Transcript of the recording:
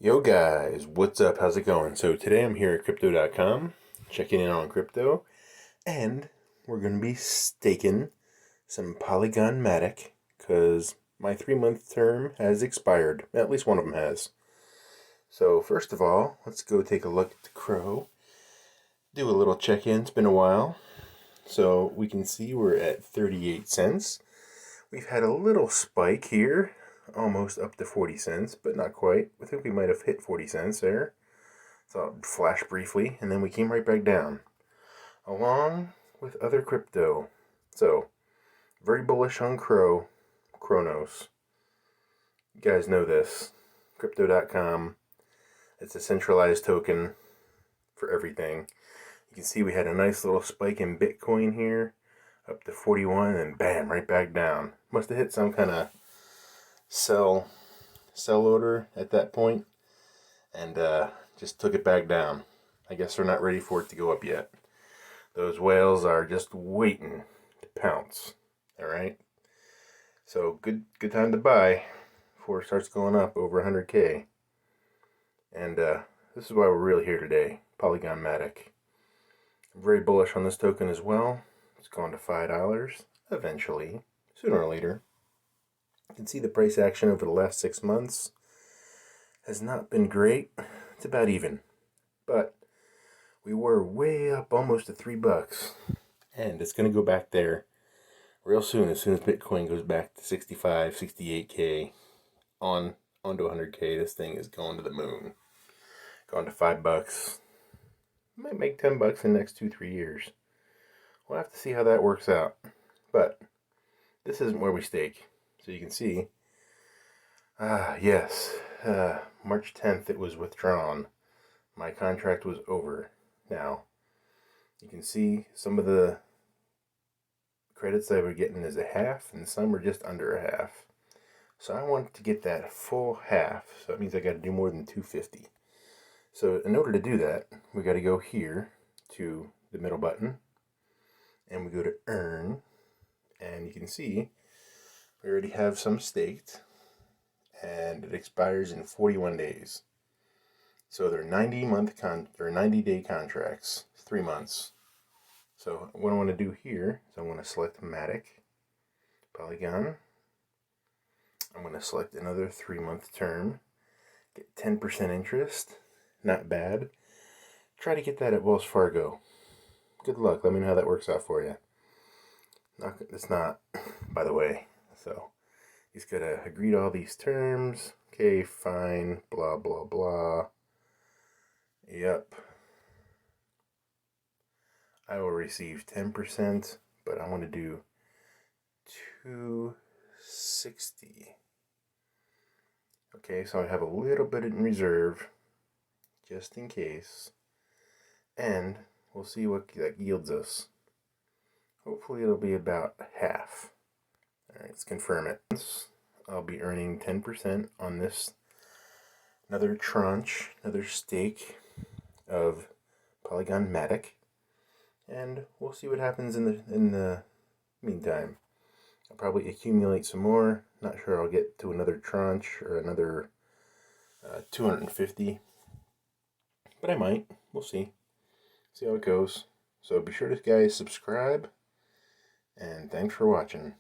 Yo guys, what's up? How's it going? So today I'm here at Crypto.com, checking in on crypto, and we're going to be staking some Polygon MATIC, because my 3-month term has expired. At least one of them has. So first of all, let's go take a look at the Crow, do a little check-in. It's been a while. So we can see we're at 38 cents. We've had a little spike here, almost up to 40 cents, but not quite. I think we might have hit 40 cents there. So it flashed briefly, and then we came right back down, along with other crypto. So, very bullish on Kronos. You guys know this. Crypto.com. It's a centralized token for everything. You can see we had a nice little spike in Bitcoin here, up to 41, and bam, right back down. Must have hit some kind of sell order at that point, and just took it back down. I guess they're not ready for it to go up yet. Those whales are just waiting to pounce. All right. So good time to buy before it starts going up over 100K. And this is why we're really here today. Polygon MATIC. I'm very bullish on this token as well. It's gone to $5 eventually, sooner or later. You can see the price action over the last 6 months has not been great. It's about even. But we were way up almost to $3. And it's going to go back there real soon, as soon as Bitcoin goes back to 65, 68K, onto 100K. This thing is going to the moon. Going to $5. Might make $10 in the next 2-3 years. We'll have to see how that works out. But this isn't where we stake. So you can see, yes, March 10th it was withdrawn. My contract was over. Now, you can see some of the credits I were getting as a half, and some were just under a half. So I want to get that full half. So that means I got to do more than 250. So in order to do that, we got to go here to the middle button, and we go to earn, and you can see we already have some staked, and it expires in 41 days. So they're 90-day contracts, 3 months. So what I want to do here is I want to select MATIC, Polygon. I'm going to select another 3-month term, get 10% interest, not bad. Try to get that at Wells Fargo. Good luck. Let me know how that works out for you. It's not, by the way. So he's got to agree to all these terms. Okay, fine, blah, blah, blah. Yep. I will receive 10%, but I want to do 260. Okay, so I have a little bit in reserve, just in case. And we'll see what that yields us. Hopefully it'll be about half. Alright, let's confirm it. I'll be earning 10% on this, another tranche, another stake of Polygon MATIC, and we'll see what happens in the meantime. I'll probably accumulate some more. Not sure I'll get to another tranche or another 250, but I might. We'll see. See how it goes. So be sure to guys subscribe, and thanks for watching.